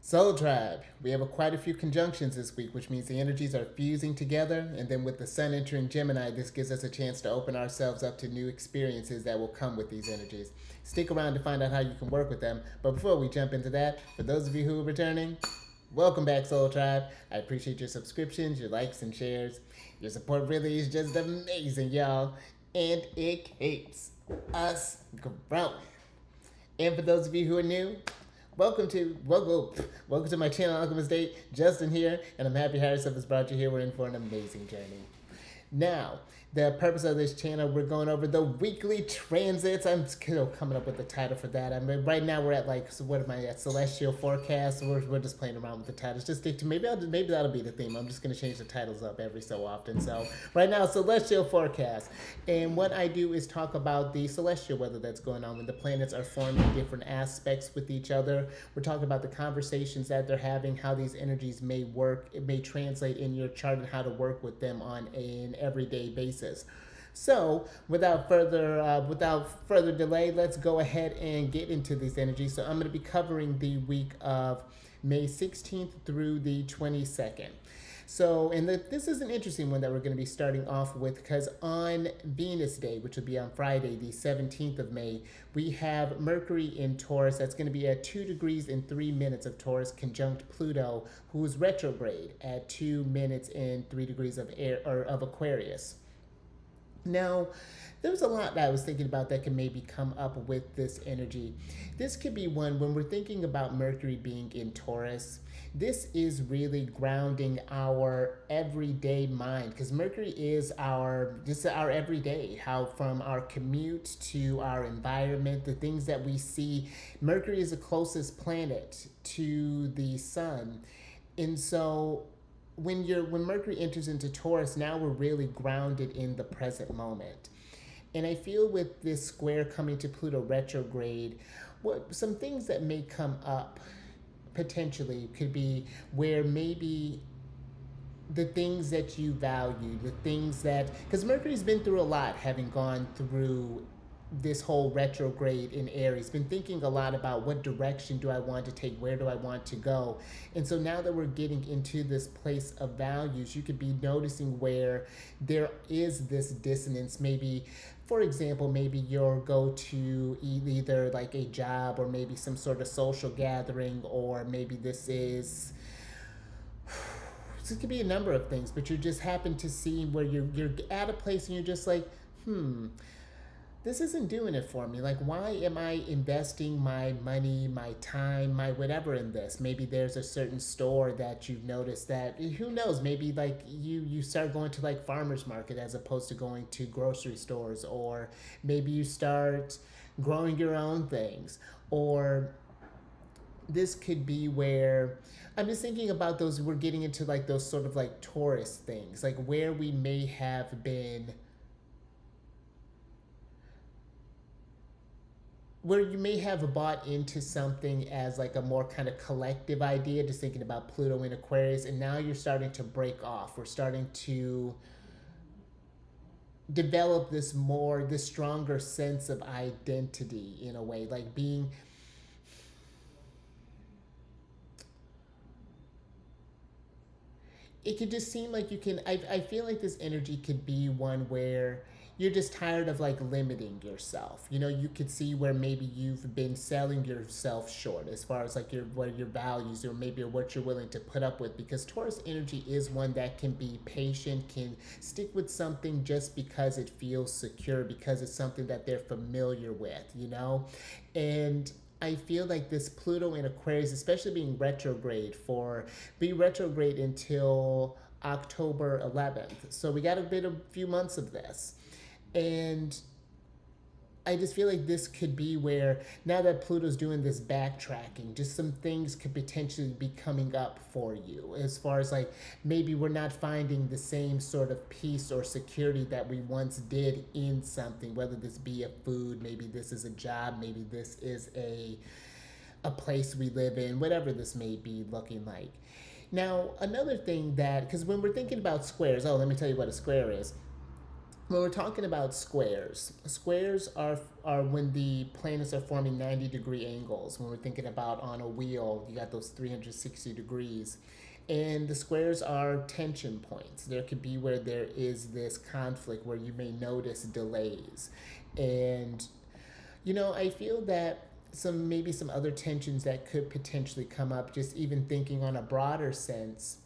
Soul Tribe, we have quite a few conjunctions this week, which means the energies are fusing together. And then with the Sun entering Gemini, this gives us a chance to open ourselves up to new experiences that will come with these energies. Stick around to find out how you can work with them. But before we jump into that, for those of you who are returning, welcome back, Soul Tribe. I appreciate your subscriptions, your likes, and shares. Your support really is just amazing, y'all. And it keeps us growing. And for those of you who are new, welcome to my channel, Alchemist. Justin here, and I'm happy Harris has brought you here. We're in for an amazing journey. Now, the purpose of this channel, we're going over the weekly transits. I'm still coming up with the title for that. I mean, right now we're at what am I at? Celestial forecast. We're just playing around with the titles. Just stick to maybe that'll be the theme. I'm just gonna change the titles up every so often. So right now, celestial forecast, and what I do is talk about the celestial weather that's going on when the planets are forming different aspects with each other. We're talking about the conversations that they're having, how these energies may work. It may translate in your chart and how to work with them on an everyday basis. So, without further delay, let's go ahead and get into these energies. So, I'm going to be covering the week of May 16th through the 22nd. So, this is an interesting one that we're going to be starting off with because on Venus Day, which will be on Friday, the 17th of May, we have Mercury in Taurus. That's going to be at 2 degrees and 3 minutes of Taurus, conjunct Pluto, who is retrograde at 2 minutes and 3 degrees of Aquarius. Now, there's a lot that I was thinking about that can maybe come up with this energy. This could be one when we're thinking about Mercury being in Taurus. This is really grounding our everyday mind because Mercury is our everyday, how from our commute to our environment, the things that we see. Mercury is the closest planet to the sun. And so when Mercury enters into Taurus, now we're really grounded in the present moment. And I feel with this square coming to Pluto retrograde, some things that may come up potentially could be where maybe the things that you value, the things that, because Mercury's been through a lot, having gone through this whole retrograde in Aries, been thinking a lot about what direction do I want to take, where do I want to go. And so now that we're getting into this place of values, you could be noticing where there is this dissonance. Maybe, for example, maybe you'll go to either like a job or maybe some sort of social gathering, or maybe this could be a number of things, but you just happen to see where you're at a place and you're just like, this isn't doing it for me. Like, why am I investing my money, my time, my whatever in this? Maybe there's a certain store that you've noticed that, who knows, maybe like you start going to like farmers market as opposed to going to grocery stores, or maybe you start growing your own things, or this could be where I'm just thinking about those, we're getting into like those sort of like Taurus things, like where we may have been, where you may have bought into something as like a more kind of collective idea, just thinking about Pluto in Aquarius, and now you're starting to break off. We're starting to develop this stronger sense of identity in a way, like being, it could just seem like you can, I feel like this energy could be one where you're just tired of like limiting yourself. You know, you could see where maybe you've been selling yourself short as far as like your values, or maybe what you're willing to put up with, because Taurus energy is one that can be patient, can stick with something just because it feels secure, because it's something that they're familiar with, you know? And I feel like this Pluto in Aquarius, especially being retrograde, be retrograde until October 11th. So we got a few months of this. And I just feel like this could be where, now that Pluto's doing this backtracking, just some things could potentially be coming up for you, as far as like maybe we're not finding the same sort of peace or security that we once did in something, whether this be a food, maybe this is a job, maybe this is a place we live in, whatever this may be looking like. Now, another thing that, because when we're thinking about squares, let me tell you what a square is. when we're talking about squares are when the planets are forming 90-degree angles. When we're thinking about on a wheel, you got those 360 degrees. And the squares are tension points. There could be where there is this conflict where you may notice delays. And, I feel that maybe some other tensions that could potentially come up, just even thinking on a broader sense,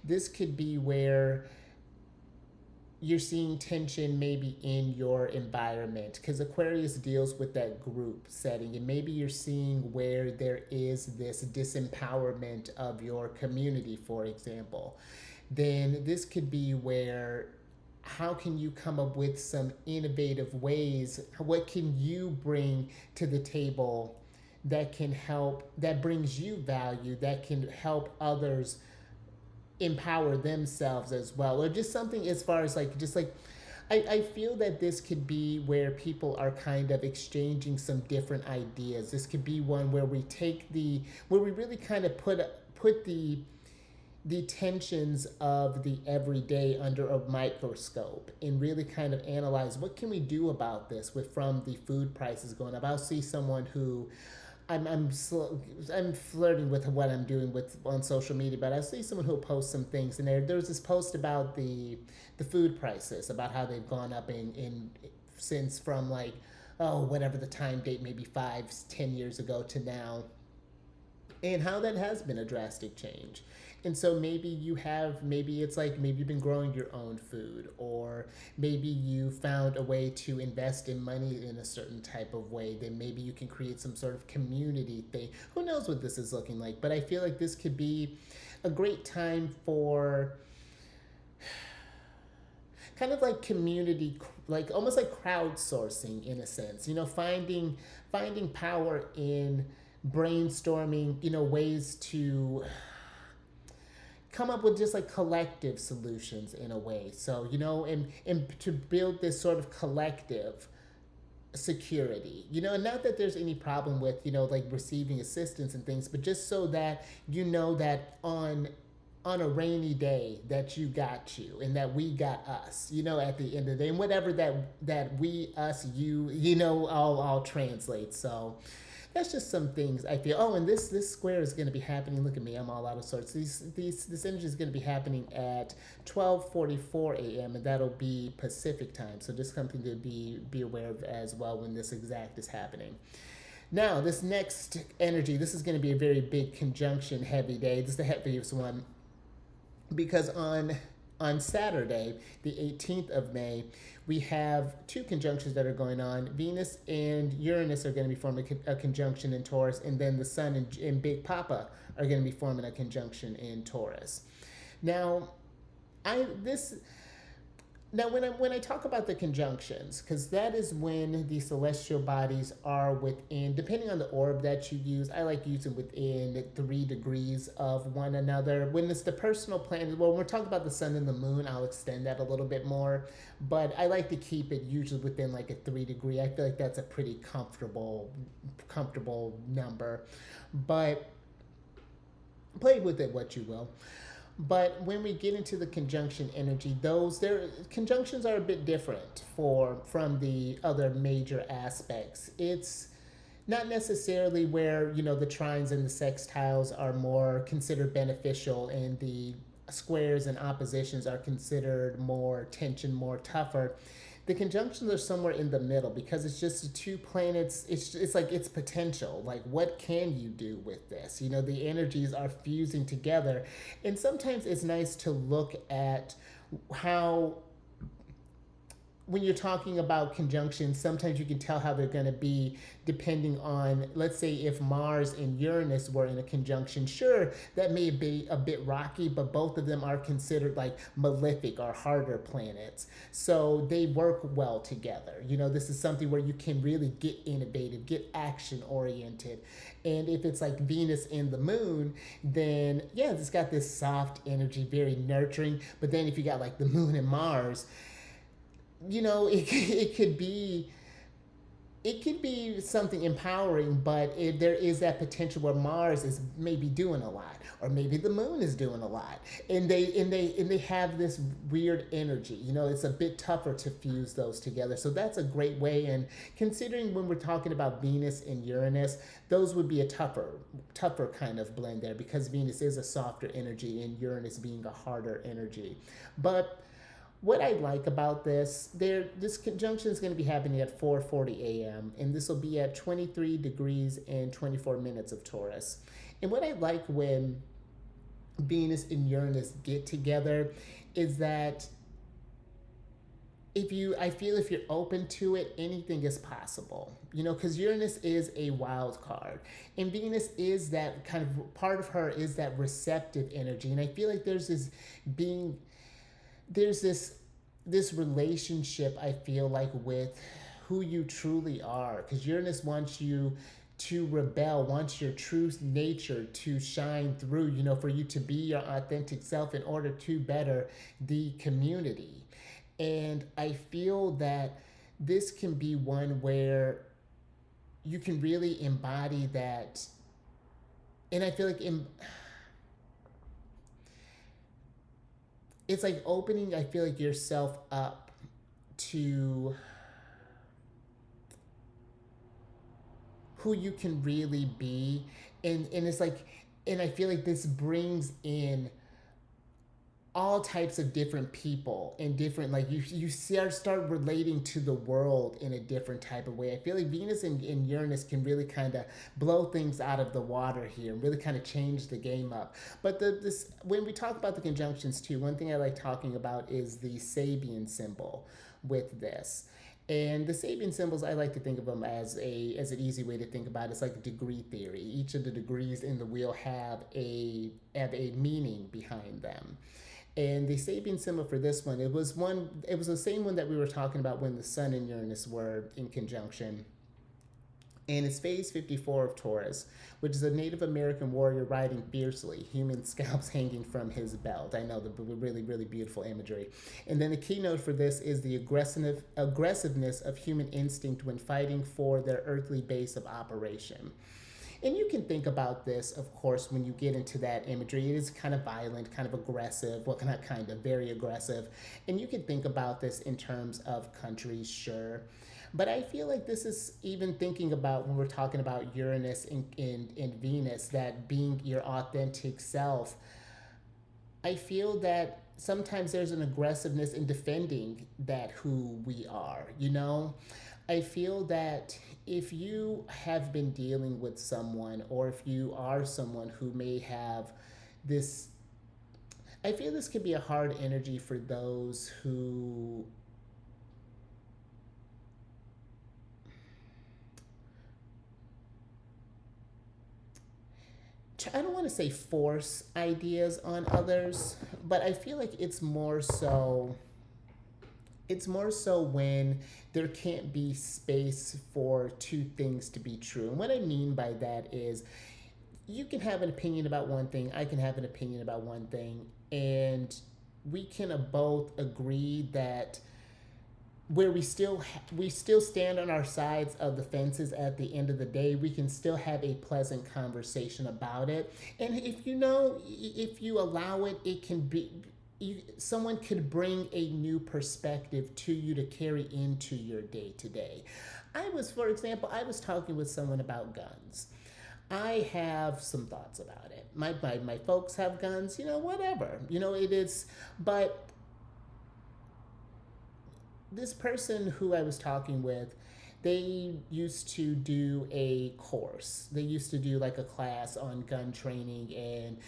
this could be where you're seeing tension maybe in your environment, because Aquarius deals with that group setting, and maybe you're seeing where there is this disempowerment of your community, for example. Then this could be where, how can you come up with some innovative ways? What can you bring to the table that can help, that brings you value, that can help others empower themselves as well? Or just something as far as I feel that this could be where people are kind of exchanging some different ideas. This could be one where we where we really kind of put the tensions of the everyday under a microscope and really kind of analyze, what can we do about this from the food prices going up. I'll see someone who, I'm flirting with what I'm doing on social media, but I see someone who'll post some things, and there was this post about the food prices, about how they've gone up in since from whatever the time date, maybe 5-10 years ago to now, and how that has been a drastic change. And so maybe it's maybe you've been growing your own food, or maybe you found a way to invest in money in a certain type of way. Then maybe you can create some sort of community thing. Who knows what this is looking like? But I feel like this could be a great time for kind of like community, like almost like crowdsourcing in a sense, finding power in brainstorming, ways to come up with just like collective solutions in a way. So, and to build this sort of collective security, and not that there's any problem with, receiving assistance and things, but just so that, that on a rainy day that you got you, and that we got us, at the end of the day, and whatever that we, us, you, all translate. So that's just some things I feel. Oh, and this square is going to be happening. Look at me, I'm all out of sorts. This energy is going to be happening at 12:44 a.m. and that'll be Pacific time. So just something to be aware of as well when this exact is happening. Now, this next energy, this is going to be a very big conjunction heavy day. This is the heaviest one, because on Saturday, the 18th of May, we have two conjunctions that are going on. Venus and Uranus are going to be forming a conjunction in Taurus, and then the Sun and Big Papa are going to be forming a conjunction in Taurus. Now, when I talk about the conjunctions, because that is when the celestial bodies are within, depending on the orb that you use, I like using within 3 degrees of one another. When it's the personal planet, well, when we're talking about the sun and the moon, I'll extend that a little bit more, but I like to keep it usually within like a 3 degree. I feel like that's a pretty comfortable number, but play with it what you will. But when we get into the conjunction energy, conjunctions are a bit different from the other major aspects. It's not necessarily where, the trines and the sextiles are more considered beneficial, and the squares and oppositions are considered more tension, more tougher. The conjunctions are somewhere in the middle, because it's just the two planets. It's like its potential. Like, what can you do with this? The energies are fusing together. And sometimes it's nice to look at how, when you're talking about conjunctions, sometimes you can tell how they're going to be depending on, let's say, if Mars and Uranus were in a conjunction. Sure, that may be a bit rocky, but both of them are considered like malefic or harder planets. So they work well together. This is something where you can really get innovative, get action oriented. And if it's like Venus and the moon, then yeah, it's got this soft energy, very nurturing. But then if you got like the moon and Mars, it could be it could be something empowering, but there is that potential where Mars is maybe doing a lot, or maybe the Moon is doing a lot, and they have this weird energy. You know, it's a bit tougher to fuse those together. So that's a great way. And considering when we're talking about Venus and Uranus, those would be a tougher kind of blend there, because Venus is a softer energy and Uranus being a harder energy, but what I like about this conjunction is going to be happening at 4:40 a.m. and this will be at 23 degrees and 24 minutes of Taurus. And what I like when Venus and Uranus get together is that I feel if you're open to it, anything is possible. You know, because Uranus is a wild card, and Venus is that kind of part of her is that receptive energy, and I feel like being there's this relationship, I feel like, with who you truly are, because Uranus wants you to rebel, wants your true nature to shine through, you know, for you to be your authentic self in order to better the community. And I feel that this can be one where you can really embody that. And I feel like it's like opening, I feel like, yourself up to who you can really be. And it's like, and I feel like this brings in all types of different people and different, like, you start relating to the world in a different type of way. I feel like Venus and Uranus can really kind of blow things out of the water here and really kind of change the game up. But this when we talk about the conjunctions too, one thing I like talking about is the Sabian symbol with this. And the Sabian symbols, I like to think of them as an easy way to think about it. It's like degree theory. Each of the degrees in the wheel have a meaning behind them. And the Sabian symbol for this one, it was the same one that we were talking about when the Sun and Uranus were in conjunction. And it's phase 54 of Taurus, which is a Native American warrior riding fiercely, human scalps hanging from his belt. I know, the really, really beautiful imagery. And then the keynote for this is the aggressiveness of human instinct when fighting for their earthly base of operation. And you can think about this, of course, when you get into that imagery. It is kind of violent, kind of aggressive, very aggressive. And you can think about this in terms of countries, sure. But I feel like this is even thinking about when we're talking about Uranus and Venus, that being your authentic self. I feel that sometimes there's an aggressiveness in defending that who we are, you know? I feel that if you have been dealing with someone, or if you are someone who may have this, I feel this could be a hard energy for those who I don't want to say force ideas on others, but I feel like it's more so when there can't be space for two things to be true. And what I mean by that is, you can have an opinion about one thing, I can have an opinion about one thing, and we can both agree that where we still stand on our sides of the fences at the end of the day, we can still have a pleasant conversation about it. And if you allow it, it can be someone could bring a new perspective to you to carry into your day to day. For example, I was talking with someone about guns. I have some thoughts about it. My folks have guns, whatever. It is, but this person who I was talking with, they used to do a course. They used to do like a class on gun training, and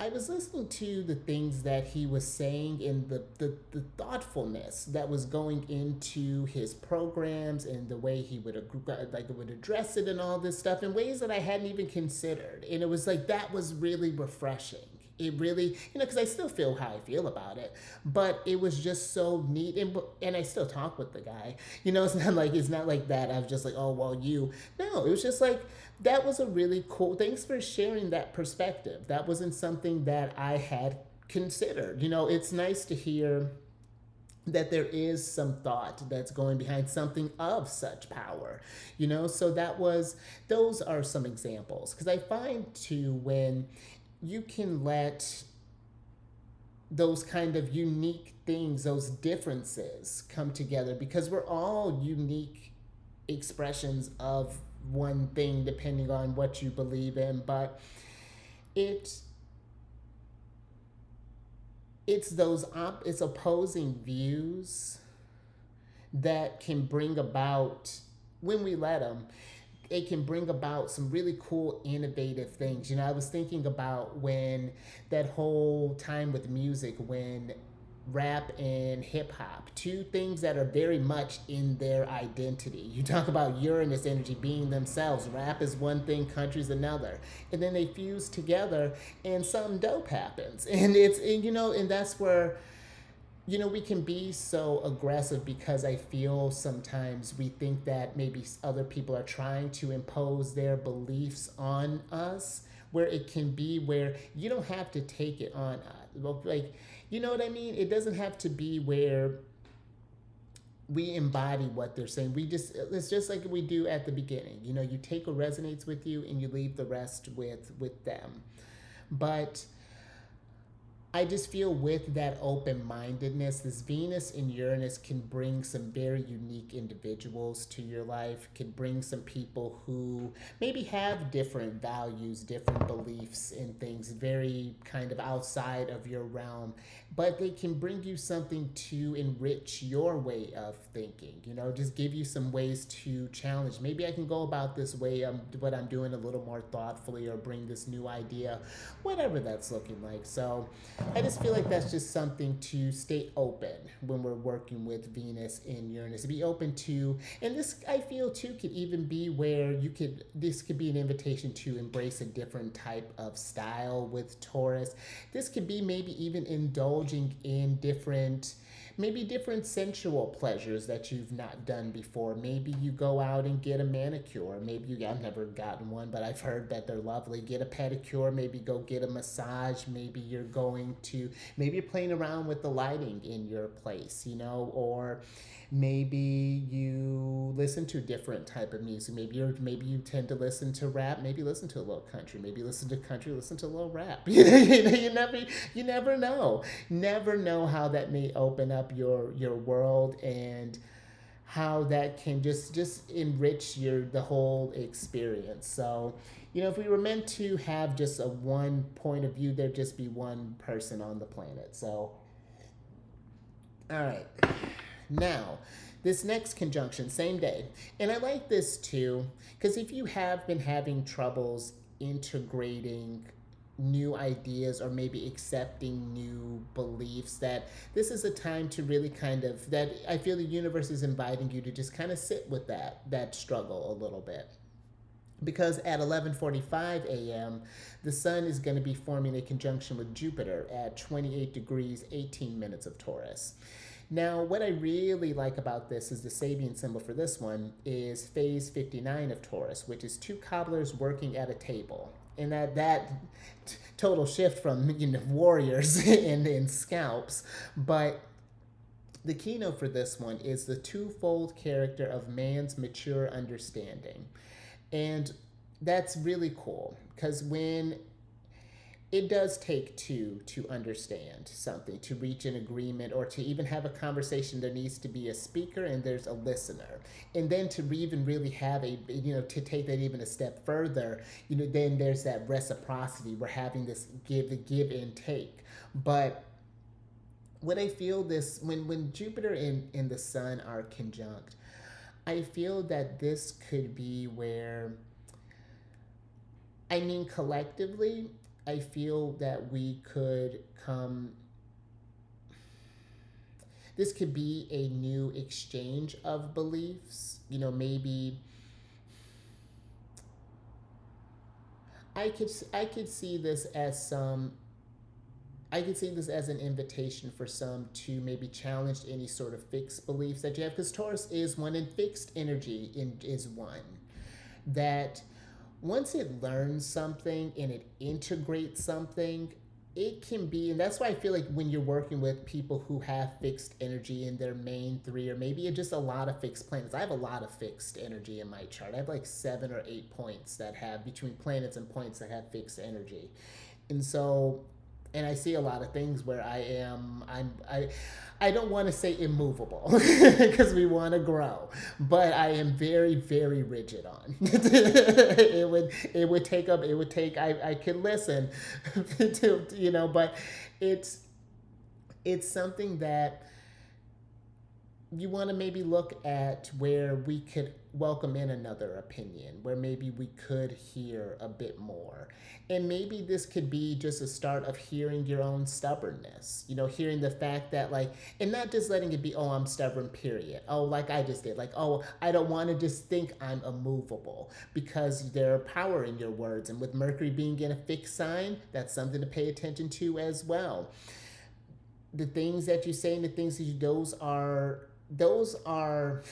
I was listening to the things that he was saying and the thoughtfulness that was going into his programs and the way he would address it and all this stuff in ways that I hadn't even considered. And it was like, that was really refreshing. It really, because I still feel how I feel about it, but it was just so neat. And I still talk with the guy. It's not like that. I was just like, oh, well, you. No, it was just like, that was a really cool. Thanks for sharing that perspective. That wasn't something that I had considered. It's nice to hear that there is some thought that's going behind something of such power, so those are some examples, because I find too, when you can let those kind of unique things, those differences come together, because we're all unique expressions of one thing depending on what you believe in, but it it's opposing views that can bring about, when we let them, it can bring about some really cool, innovative things. I was thinking about when that whole time with music, when rap and hip hop, two things that are very much in their identity. You talk about Uranus energy being themselves. Rap is one thing, country's another. And then they fuse together and something dope happens. And that's where we can be so aggressive, because I feel sometimes we think that maybe other people are trying to impose their beliefs on us, where it can be where you don't have to take it on. Like, you know what I mean? It doesn't have to be where we embody what they're saying. It's just like we do at the beginning. You take what resonates with you and you leave the rest with them. But I just feel with that open-mindedness, this Venus and Uranus can bring some very unique individuals to your life, can bring some people who maybe have different values, different beliefs and things, very kind of outside of your realm, but they can bring you something to enrich your way of thinking, just give you some ways to challenge. Maybe I can go about this way, what I'm doing, a little more thoughtfully, or bring this new idea, whatever that's looking like. So I just feel like that's just something to stay open when we're working with Venus and Uranus. To be open to, and this I feel too could even be where this could be an invitation to embrace a different type of style with Taurus. This could be maybe even indulging in different sensual pleasures that you've not done before. Maybe you go out and get a manicure. I've never gotten one, but I've heard that they're lovely. Get a pedicure, maybe go get a massage. Maybe you're playing around with the lighting in your place, or maybe you listen to different type of music. Maybe you tend to listen to rap. Maybe listen to a little country. Maybe listen to country. Listen to a little rap. You never know. Never know how that may open up your world, and how that can just enrich the whole experience. So, if we were meant to have just a one point of view, there'd just be one person on the planet. So, all right. Now, this next conjunction, same day. And I like this too, because if you have been having troubles integrating new ideas, or maybe accepting new beliefs, that this is a time to really that I feel the universe is inviting you to just kind of sit with that struggle a little bit. Because at 11:45 a.m., the sun is going to be forming a conjunction with Jupiter at 28 degrees, 18 minutes of Taurus. Now, what I really like about this is the Sabian symbol for this one is phase 59 of Taurus, which is two cobblers working at a table. And that total shift from warriors and scalps. But the keynote for this one is the twofold character of man's mature understanding. And that's really cool, because when it does take two to understand something, to reach an agreement, or to even have a conversation, there needs to be a speaker and there's a listener. And then to even really have to take that even a step further, then there's that reciprocity. We're having this give and take. But what I feel when Jupiter and the sun are conjunct, I feel that this could be where, collectively, I feel that we could come. This could be a new exchange of beliefs. Maybe I could see this as an invitation for some to maybe challenge any sort of fixed beliefs that you have, because Taurus is one, and fixed energy is one that once it learns something and it integrates something, it can be, and that's why I feel like when you're working with people who have fixed energy in their main three, or maybe just a lot of fixed planets. I have a lot of fixed energy in my chart. I have like 7 or 8 points that have, between planets and points that have fixed energy. And so, and I see a lot of things where I don't want to say immovable because we want to grow, but I am very, very rigid on. It would take, I could listen to, but it's, it's something that you want to maybe look at where we could welcome in another opinion, where maybe we could hear a bit more. And maybe this could be just a start of hearing your own stubbornness, hearing the fact that, like, and not just letting it be, oh, I'm stubborn, period. Oh, like I just did, like, oh, I don't want to just think I'm immovable, because there's power in your words. And with Mercury being in a fixed sign, that's something to pay attention to as well. The things that you say and the things that you, those are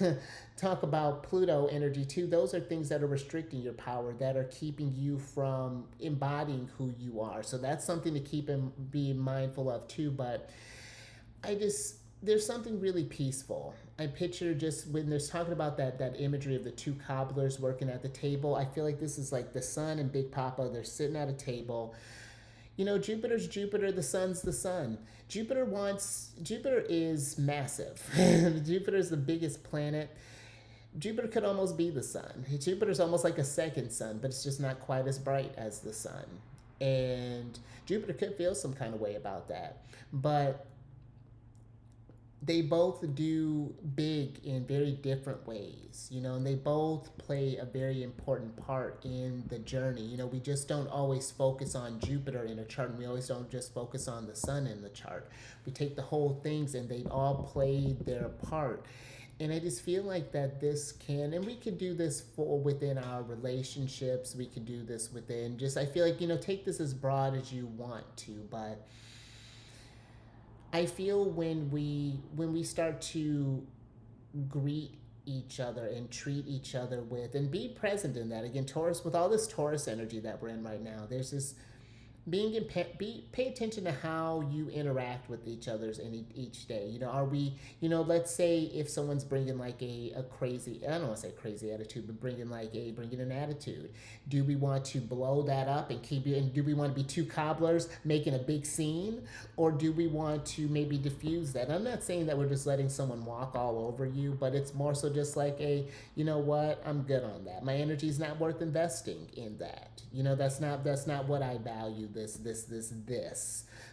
talk about Pluto energy too. Those are things that are restricting your power, that are keeping you from embodying who you are. So that's something to keep and be mindful of too. But there's something really peaceful. I picture, just when there's talking about that imagery of the two cobblers working at the table, I feel like this is like the sun and Big Papa. They're sitting at a table. Jupiter's Jupiter, the sun's the sun. Jupiter is massive. Jupiter is the biggest planet. Jupiter could almost be the sun. Jupiter's almost like a second sun, but it's just not quite as bright as the sun. And Jupiter could feel some kind of way about that. But they both do big in very different ways, and they both play a very important part in the journey. We just don't always focus on Jupiter in a chart, and we always don't just focus on the sun in the chart. We take the whole things, and they all play their part. And I just feel like that this can, and we could do this within our relationships. We could do this within I feel like, take this as broad as you want to, but I feel when we start to greet each other and treat each other with, and be present in that. Again, Taurus, with all this Taurus energy that we're in right now, there's this pay attention to how you interact with each other's in each day. Are we, let's say if someone's bringing like a crazy, I don't want to say crazy attitude, but bringing an attitude, do we want to blow that up and keep it, and do we want to be two cobblers making a big scene, or do we want to maybe diffuse that? I'm not saying that we're just letting someone walk all over you, but it's more so just like you know what, I'm good on that. My energy is not worth investing in that. That's not what I value. This.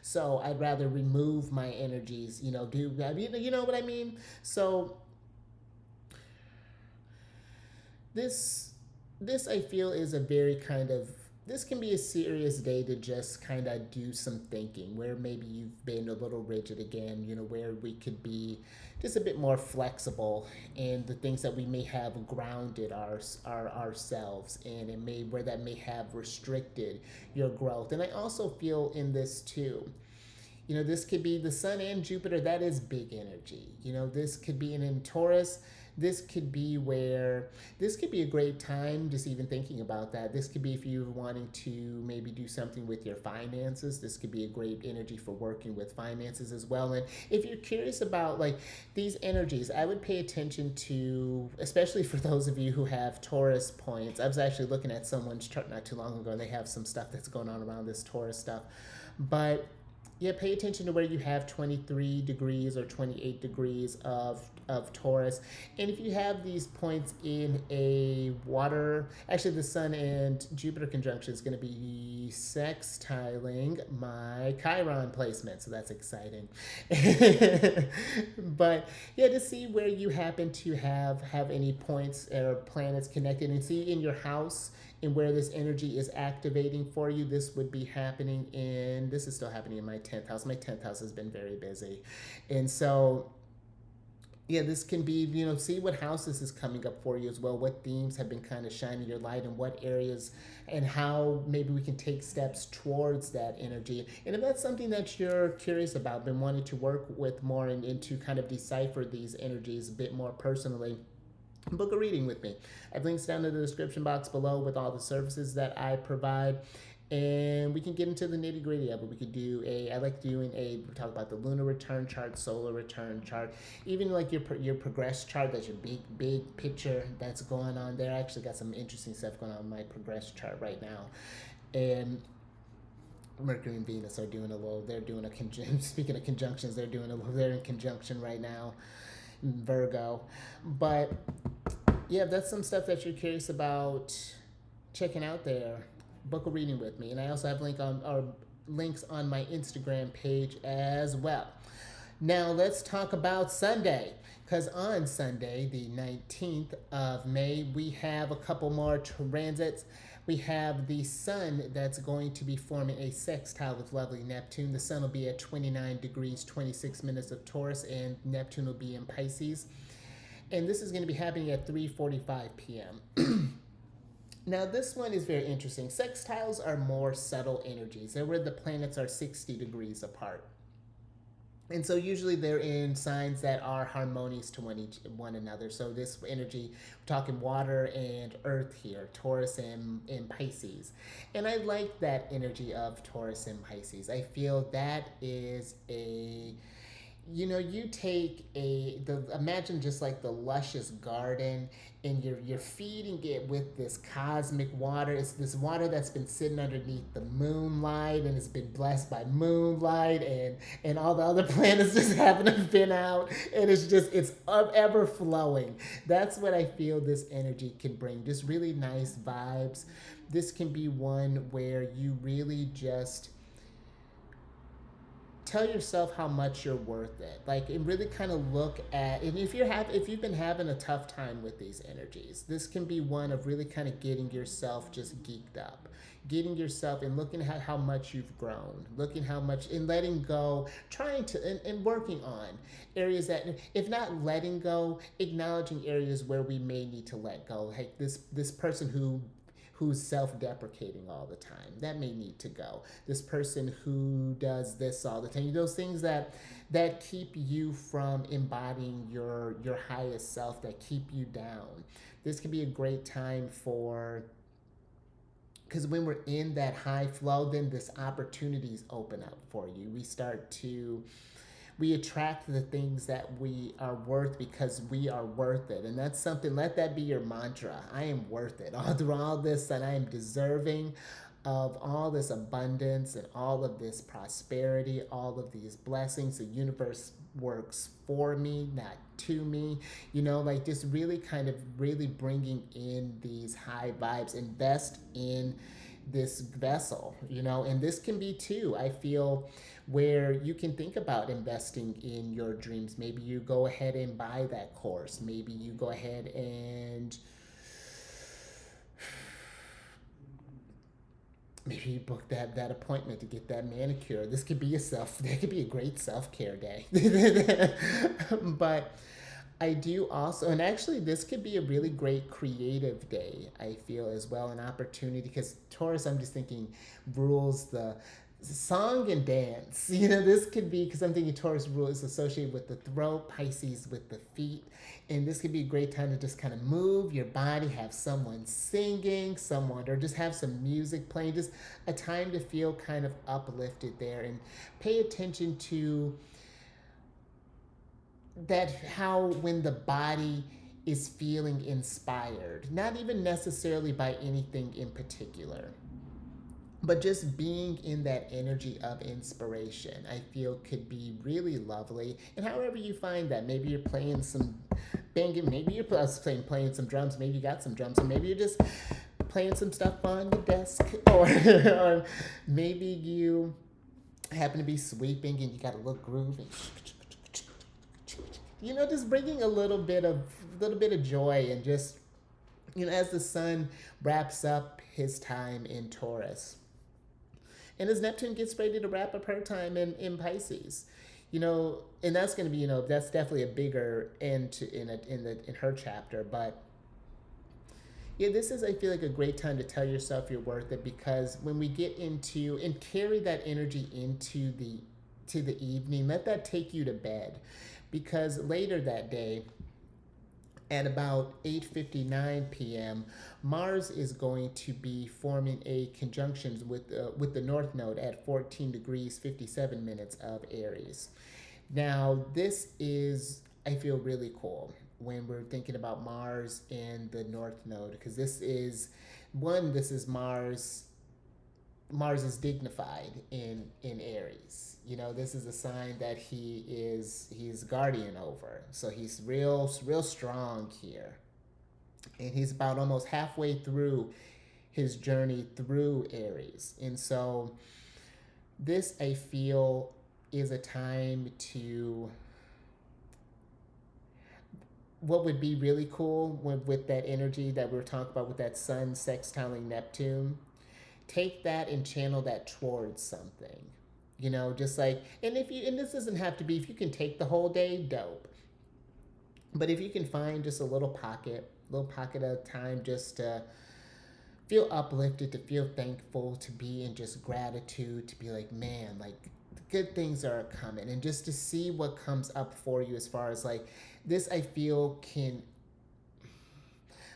So I'd rather remove my energies, you know what I mean? So this I feel is a very this can be a serious day to just kind of do some thinking, where maybe you've been a little rigid again, where we could be just a bit more flexible in the things that we may have grounded ourselves in, and where that may have restricted your growth. And I also feel in this too, this could be the sun and Jupiter. That is big energy. This could be in Taurus. This could be a great time, just even thinking about that. This could be if you're wanting to maybe do something with your finances. This could be a great energy for working with finances as well. And if you're curious about these energies, I would pay attention to, especially for those of you who have Taurus points. I was actually looking at someone's chart not too long ago, and they have some stuff that's going on around this Taurus stuff. But yeah, pay attention to where you have 23 degrees or 28 degrees of Taurus. And if you have these points in a water, actually the Sun and Jupiter conjunction is going to be sextiling my Chiron placement. So that's exciting. But yeah, to see where you happen to have any points or planets connected, and see in your house and where this energy is activating for you. This would be happening this is still happening in my 10th house. My 10th house has been very busy. And so, yeah, this can be, see what house this is coming up for you as well. What themes have been kind of shining your light, and what areas, and how maybe we can take steps towards that energy. And if that's something that you're curious about, been wanting to work with more and to kind of decipher these energies a bit more personally, book a reading with me. I have links down in the description box below with all the services that I provide. And we can get into the nitty gritty of it. We could do I like doing we talk about the lunar return chart, solar return chart, even like your progress chart. That's your big picture that's going on there. I actually got some interesting stuff going on my progress chart right now. And Mercury and Venus are doing they're doing a conjunction. Speaking of conjunctions, they're in conjunction right now, Virgo. But yeah, that's some stuff that you're curious about checking out there. Book a reading with me. And I also have links on my Instagram page as well. Now let's talk about Sunday, because on Sunday, the 19th of May, we have a couple more transits. We have the sun that's going to be forming a sextile with lovely Neptune. The sun will be at 29 degrees, 26 minutes of Taurus, and Neptune will be in Pisces. And this is going to be happening at 3:45 p.m. Now, this one is very interesting. Sextiles are more subtle energies. They're where the planets are 60 degrees apart. And so usually they're in signs that are harmonious to one another. So this energy, we're talking water and earth here, Taurus and Pisces. And I like that energy of Taurus and Pisces. I feel that is you take imagine just like the luscious garden, and you're feeding it with this cosmic water. It's this water that's been sitting underneath the moonlight, and it's been blessed by moonlight, and all the other planets just happen to have been out, and it's ever flowing. That's what I feel this energy can bring. Just really nice vibes. This can be one where you really just tell yourself how much you're worth it. Like, and really kind of look at, and if you've been having a tough time with these energies, this can be one of really kind of getting yourself just geeked up, getting yourself and looking at how much you've grown, looking how much, and letting go, trying to, and working on areas that, if not letting go, acknowledging areas where we may need to let go. Like this person who's self-deprecating all the time, that may need to go. This person who does this all the time, those things that keep you from embodying your highest self, that keep you down. This could be a great time because when we're in that high flow, then this opportunities open up for you. We attract the things that we are worth because we are worth it. And that's something, let that be your mantra. I am worth it. All through all this, and I am deserving of all this abundance and all of this prosperity, all of these blessings. The universe works for me, not to me. Like just really kind of really bringing in these high vibes. Invest in this vessel, and this can be too, I feel, where you can think about investing in your dreams. Maybe you go ahead and buy that course. Maybe you go ahead and maybe you book that appointment to get that manicure. That could be a great self-care day. But I do also, and actually this could be a really great creative day, I feel, as well, an opportunity, because Taurus, I'm just thinking, rules the song and dance. This could be, because I'm thinking Taurus rule is associated with the throat, Pisces with the feet, and this could be a great time to just kind of move your body, have someone singing, or just have some music playing, just a time to feel kind of uplifted there, and pay attention to that, how when the body is feeling inspired, not even necessarily by anything in particular, but just being in that energy of inspiration, I feel could be really lovely. And however you find that, maybe you're playing some banging, maybe you're playing some drums, maybe you got some drums, or maybe you're just playing some stuff on the desk, or maybe you happen to be sweeping and you got a little groove, and just bringing a little bit of joy, and just, as the sun wraps up his time in Taurus, and as Neptune gets ready to wrap up her time in Pisces, and that's going to be, that's definitely a bigger end in her chapter. But yeah, this is, I feel like, a great time to tell yourself you're worth it, because when we get into and carry that energy into the evening, let that take you to bed, because later that day, At about 8:59 p.m., Mars is going to be forming a conjunction with the North Node at 14 degrees 57 minutes of Aries. Now, this is, I feel, really cool when we're thinking about Mars and the North Node, because this is Mars. Mars is dignified in Aries. You know, this is a sign that he's guardian over. So he's real strong here. And he's about almost halfway through his journey through Aries. And so this, I feel, is a time to, what would be really cool with that energy that we were talking about with that sun sextiling Neptune, take that and channel that towards something. You know, just like, and this doesn't have to be, if you can take the whole day, dope. But if you can find just a little pocket of time just to feel uplifted, to feel thankful, to be in just gratitude, to be like, man, like good things are coming, and just to see what comes up for you as far as like this, I feel can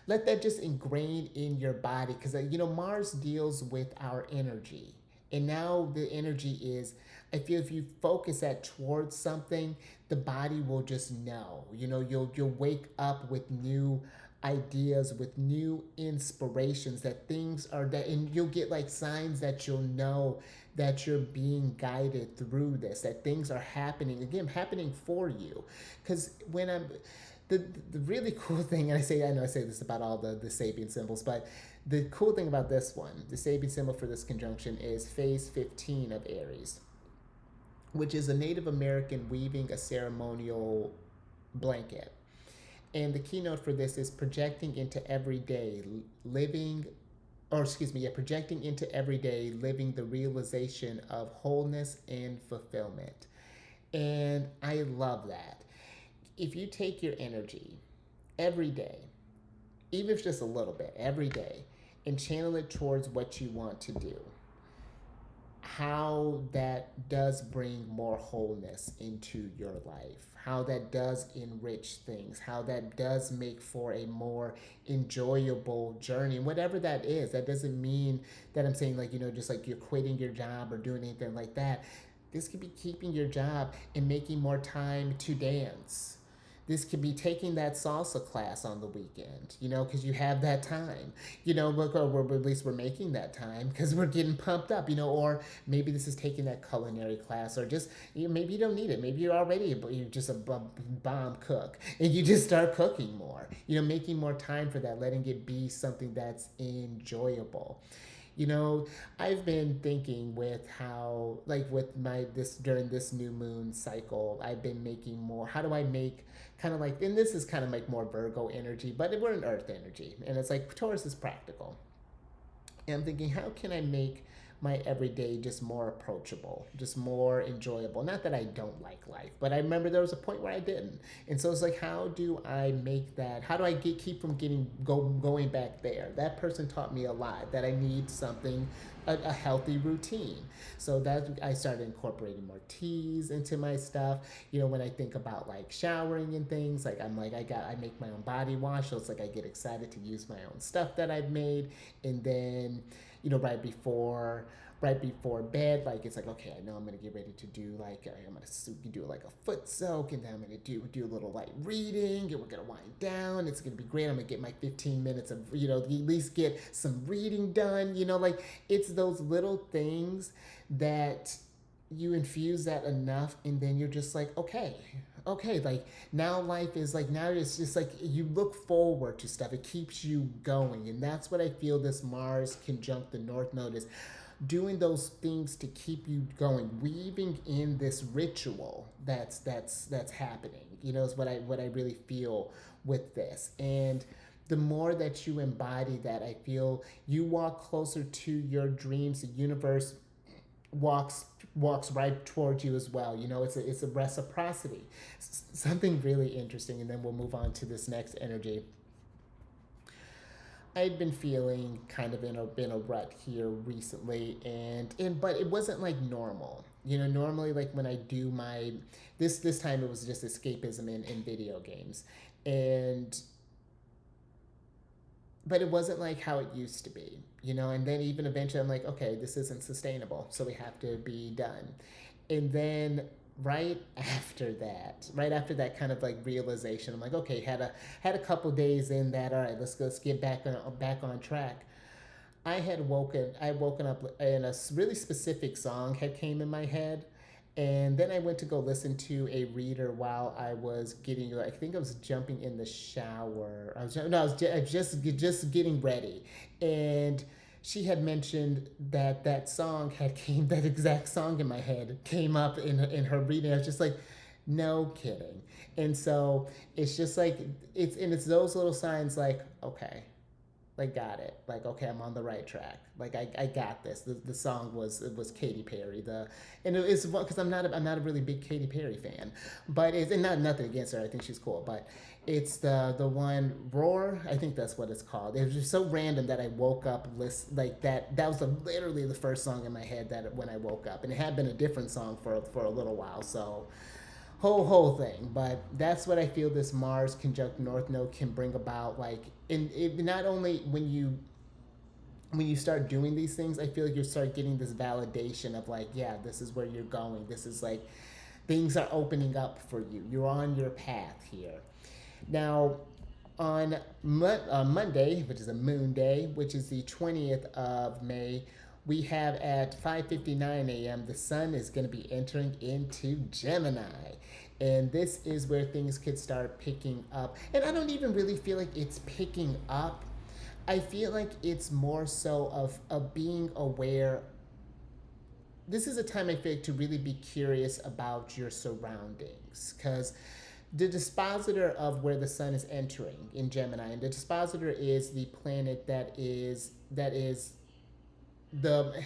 let that just ingrain in your body, because you know, Mars deals with our energy, and now the energy is, I feel if you focus that towards something, the body will just know. You know, you'll wake up with new ideas, with new inspirations, that things are that, and you'll get like signs that you'll know that you're being guided through this, that things are happening, again, happening for you. Because when I'm the really cool thing, and I know I say this about all the Sabian symbols, but the cool thing about this one, the Sabian symbol for this conjunction, is phase 15 of Aries, which is a Native American weaving a ceremonial blanket. And the keynote for this is projecting into everyday living, projecting into everyday living the realization of wholeness and fulfillment. And I love that. If you take your energy every day, even if it's just a little bit, every day, and channel it towards what you want to do, how that does bring more wholeness into your life, how that does enrich things, how that does make for a more enjoyable journey, whatever that is. That doesn't mean that I'm saying, like, you know, just like you're quitting your job or doing anything like that. This could be keeping your job and making more time to dance. This could be taking that salsa class on the weekend, you know, because you have that time, you know, or at least we're making that time because we're getting pumped up, you know, or maybe this is taking that culinary class, or just, you know, maybe you don't need it. Maybe you're just a bomb cook and you just start cooking more, you know, making more time for that, letting it be something that's enjoyable. You know, I've been thinking with how, like, with during this new moon cycle, I've been making more, how do I make kind of like, and this is kind of like more Virgo energy, but we're in Earth energy, and it's like Taurus is practical. And I'm thinking, how can I make my everyday just more approachable, just more enjoyable? Not that I don't like life, but I remember there was a point where I didn't. And so it's like, how do I make that, how do I keep from going back there? That person taught me a lot, that I need something, a healthy routine. So that I started incorporating more teas into my stuff. You know, when I think about like showering and things, like I'm like, I make my own body wash. So it's like I get excited to use my own stuff that I've made. And then, you know, right before bed, like it's like, okay, I know I'm gonna get ready to do like, I'm gonna do like a foot soak, and then I'm gonna do a little light reading, and we're gonna wind down. It's gonna be great. I'm gonna get my 15 minutes of, you know, at least get some reading done. You know, like it's those little things that you infuse that enough, and then you're just like, okay, like now life is like, now it's just like you look forward to stuff. It keeps you going, and that's what I feel this Mars conjunct the North Node is doing, those things to keep you going, weaving in this ritual that's happening. You know, is what I really feel with this. And the more that you embody that, I feel you walk closer to your dreams. The universe walks right towards you as well. You know, it's a reciprocity. Something really interesting, and then we'll move on to this next energy. I'd been feeling kind of in a rut here recently, and but it wasn't like normal. You know, normally like when I do my this time it was just escapism in video games, and but it wasn't like how it used to be, and then even eventually I'm like, okay, this isn't sustainable, so we have to be done. And then right after that kind of like realization, I'm like, okay, had a couple days in that, all right, let's get back on track. I woken up and a really specific song had came in my head, and then I went to go listen to a reader while I was getting, I think I was jumping in the shower. I was just getting ready, and she had mentioned that song had came that exact song in my head came up in her reading. I was just like, no kidding. And so it's just like it's those little signs, like, okay, like, got it, like, okay, I'm on the right track, like, I got this. The song was Katy Perry, and it's because I'm not a really big Katy Perry fan, but it's, and not nothing against her, I think she's cool, but it's the one Roar, I think that's what it's called. It was just so random that I woke up like that was literally the first song in my head that when I woke up, and it had been a different song for a little while. So whole thing. But that's what I feel this Mars conjunct North Node can bring about. Like, in it, not only when you start doing these things, I feel like you start getting this validation of, like, yeah, this is where you're going. This is like things are opening up for you. You're on your path here. Now, on Monday, which is a moon day, which is the 20th of May, we have at 5:59 a.m. the sun is going to be entering into Gemini. And this is where things could start picking up. And I don't even really feel like it's picking up. I feel like it's more so of being aware. This is a time, I feel like, to really be curious about your surroundings, because the dispositor of where the sun is entering in Gemini, and the dispositor is the planet that is the.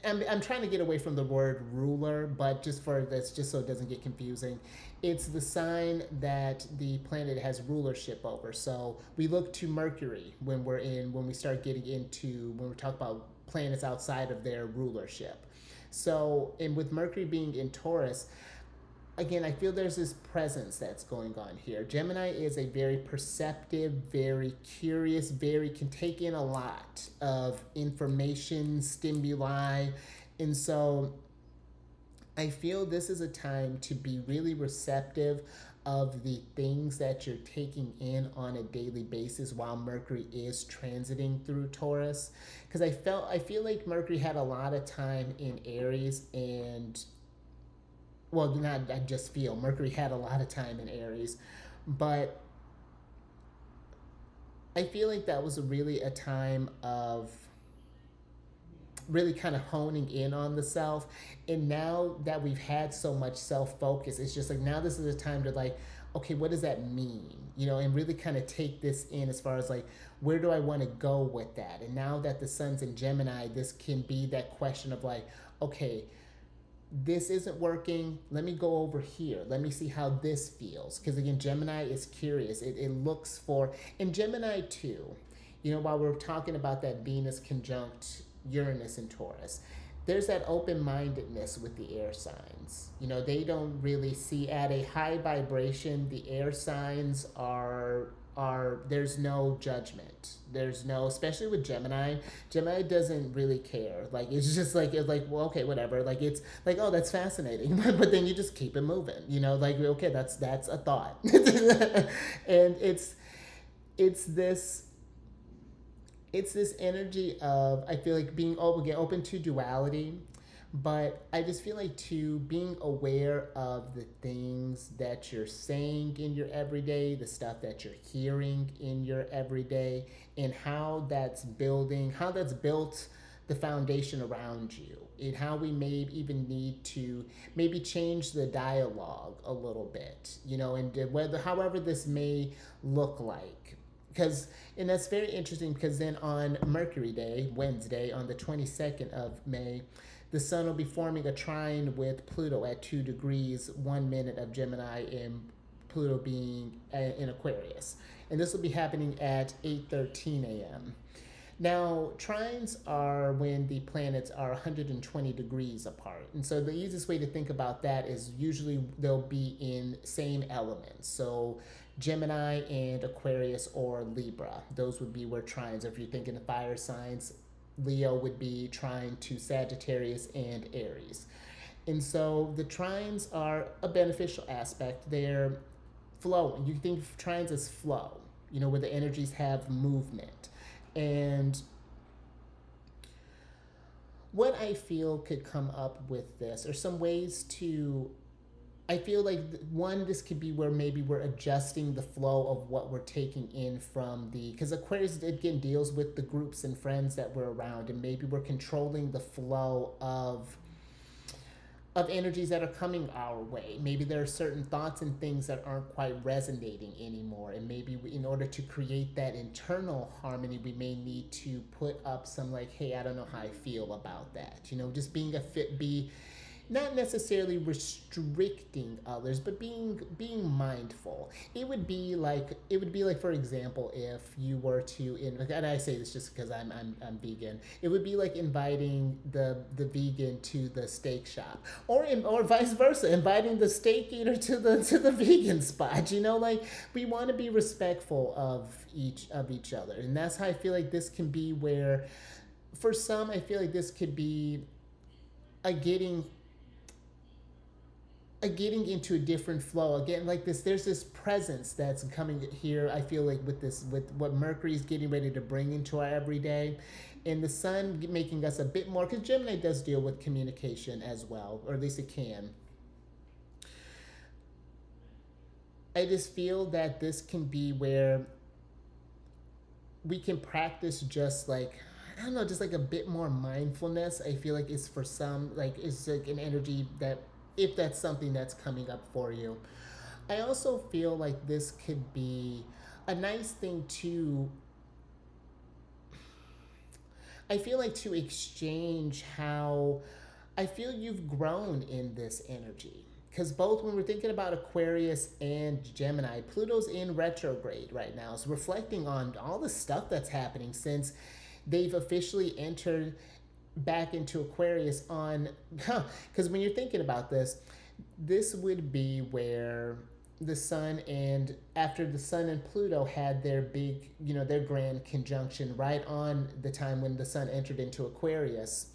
I'm trying to get away from the word ruler, but just for this, just so it doesn't get confusing, it's the sign that the planet has rulership over. So we look to Mercury when we start getting into, when we talk about planets outside of their rulership. So, and with Mercury being in Taurus, again, I feel there's this presence that's going on here. Gemini is a very perceptive, very curious, very can take in a lot of information, stimuli. And so I feel this is a time to be really receptive of the things that you're taking in on a daily basis while Mercury is transiting through Taurus. Because I feel like Mercury had a lot of time in Aries, and well, not I just feel Mercury had a lot of time in Aries, but I feel like that was really a time of really kind of honing in on the self. And now that we've had so much self focus, it's just like, now this is a time to, like, okay, what does that mean? And really kind of take this in as far as, like, where do I want to go with that? And now that the sun's in Gemini, this can be that question of, like, okay, this isn't working, let me go over here, let me see how this feels. Because again, Gemini is curious, it looks for, in Gemini too, while we're talking about that Venus conjunct Uranus in Taurus, there's that open-mindedness with the air signs. They don't really see at a high vibration. The air signs are there's no judgment. There's no, especially with Gemini doesn't really care. Like, it's just like, well, okay, whatever. Like, it's like, oh, that's fascinating. But then you just keep it moving, like, okay, that's a thought. And it's this energy of, I feel like, being open to duality. But I just feel like, too, being aware of the things that you're saying in your everyday, the stuff that you're hearing in your everyday, and how that's built the foundation around you, and how we may even need to maybe change the dialogue a little bit, and however this may look like. And that's very interesting, because then on Mercury Day, Wednesday, on the 22nd of May, the sun will be forming a trine with Pluto at 2 degrees, 1 minute of Gemini, and Pluto being in Aquarius. And this will be happening at 8:13 a.m. Now, trines are when the planets are 120 degrees apart. And so the easiest way to think about that is usually they'll be in same elements. So Gemini and Aquarius or Libra. Those would be where trines. If you're thinking of fire signs, Leo would be trine to Sagittarius and Aries. And so the trines are a beneficial aspect. They're flow. You think of trines as flow, where the energies have movement. And what I feel could come up with this are some ways to. I feel like one, this could be where maybe we're adjusting the flow of what we're taking in from because Aquarius again deals with the groups and friends that we're around, and maybe we're controlling the flow of energies that are coming our way. Maybe there are certain thoughts and things that aren't quite resonating anymore, and maybe in order to create that internal harmony, we may need to put up some like, hey, I don't know how I feel about that. Just being be not necessarily restricting others, but being mindful. It would be like for example, if you were to and I say this just because I'm vegan. It would be like inviting the vegan to the steak shop, or vice versa, inviting the steak eater to the vegan spot. Like we want to be respectful of each other, and that's how I feel like this can be. Where for some, I feel like this could be a getting into a different flow again, like this. There's this presence that's coming here, I feel like, with what Mercury is getting ready to bring into our everyday, and the sun making us a bit more, because Gemini does deal with communication as well, or at least it can. I just feel that this can be where we can practice just like, I don't know, just like a bit more mindfulness. I feel like it's for some, like it's like an energy that, if that's something that's coming up for you. I also feel like this could be a nice thing to, I feel like, to exchange how I feel you've grown in this energy. Because both when we're thinking about Aquarius and Gemini, Pluto's in retrograde right now. It's reflecting on all the stuff that's happening since they've officially entered back into Aquarius because when you're thinking about this would be where the sun, and after the sun and Pluto had their big, their grand conjunction right on the time when the sun entered into Aquarius.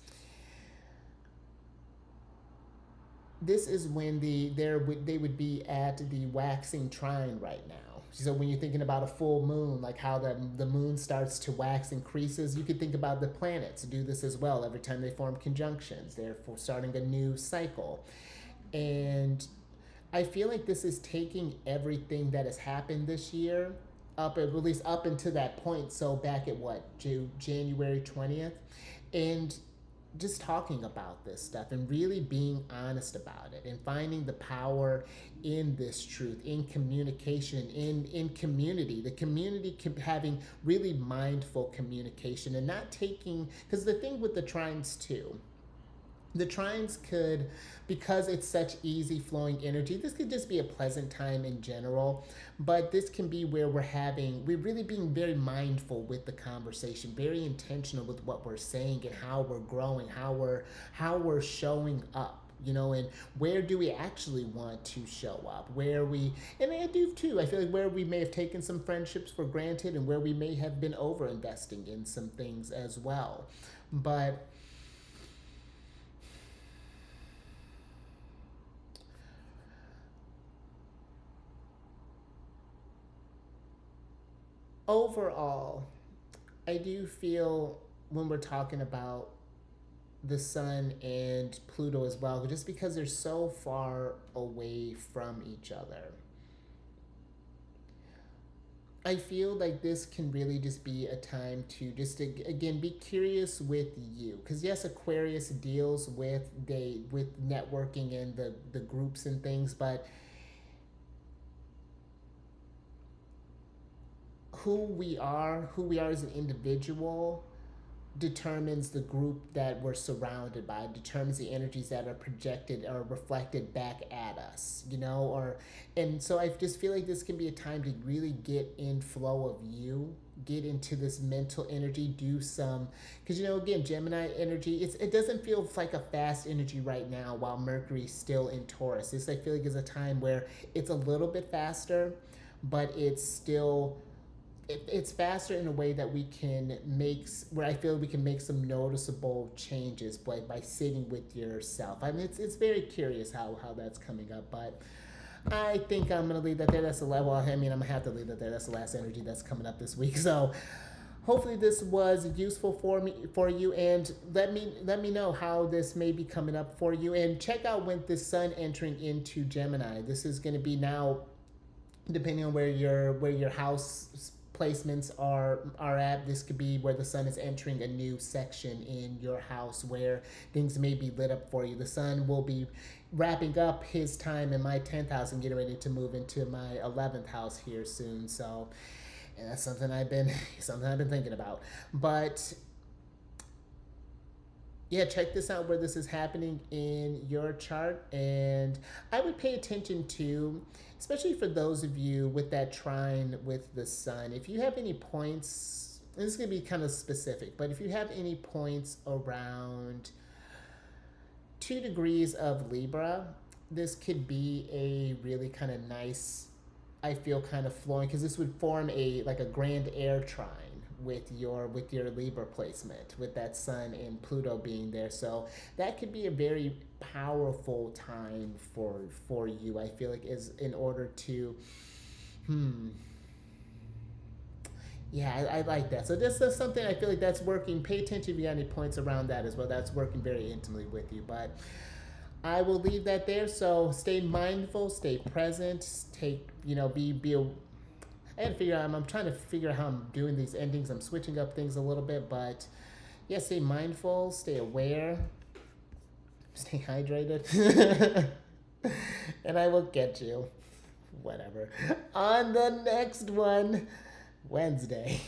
This is when they would be at the waxing trine right now. So when you're thinking about a full moon, like how the moon starts to wax, increases, you could think about the planets do this as well. Every time they form conjunctions, they're starting a new cycle. And I feel like this is taking everything that has happened this year, at least up until that point. So back at January 20th, and just talking about this stuff and really being honest about it, and finding the power in this truth, in communication, in community, the community having really mindful communication, and not taking, because the thing with the trines too, the trines could, because it's such easy flowing energy, this could just be a pleasant time in general. But this can be where we're really being very mindful with the conversation, very intentional with what we're saying and how we're growing, how we're showing up. And where do we actually want to show up? And I do too, I feel like where we may have taken some friendships for granted, and where we may have been over investing in some things as well. But overall, I do feel when we're talking about the sun and Pluto as well, just because they're so far away from each other, I feel like this can really just be a time to just again be curious with you, because yes, Aquarius deals with networking and the groups and things, but who we are as an individual determines the group that we're surrounded by, determines the energies that are projected or reflected back at us, and so I just feel like this can be a time to really get in flow of you, get into this mental energy, do some, because again, Gemini energy, it doesn't feel like a fast energy right now while Mercury's still in Taurus. I feel like is a time where it's a little bit faster, but it's still it's faster in a way that we can make where I feel we can make some noticeable changes by sitting with yourself. I mean, it's very curious how that's coming up, but I think I'm gonna leave that there. That's the level. I mean, I'm gonna have to leave that there. That's the last energy that's coming up this week. So hopefully this was useful for you, and let me know how this may be coming up for you. And check out when the sun entering into Gemini. This is going to be now, depending on where your house placements are at. This could be where the sun is entering a new section in your house where things may be lit up for you. The sun will be wrapping up his time in my 10th house and getting ready to move into my 11th house here soon. So, and that's something I've been thinking about. But yeah, check this out where this is happening in your chart. And I would pay attention to, especially for those of you with that trine with the sun, if you have any points, and this is going to be kind of specific, but if you have any points around 2 degrees of Libra, this could be a really kind of nice, I feel, kind of flowing, because this would form a grand air trine with your Libra placement, with that sun and Pluto being there. So that could be a very powerful time for you, I feel like, is in order to yeah, I like that. So this is something I feel like that's working. Pay attention if you got any points around that as well. That's working very intimately with you. But I will leave that there. So stay mindful, stay present, take, be I had to figure out, I'm trying to figure out how I'm doing these endings. I'm switching up things a little bit, but yeah, stay mindful, stay aware, stay hydrated, and I will get you, whatever, on the next one, Wednesday.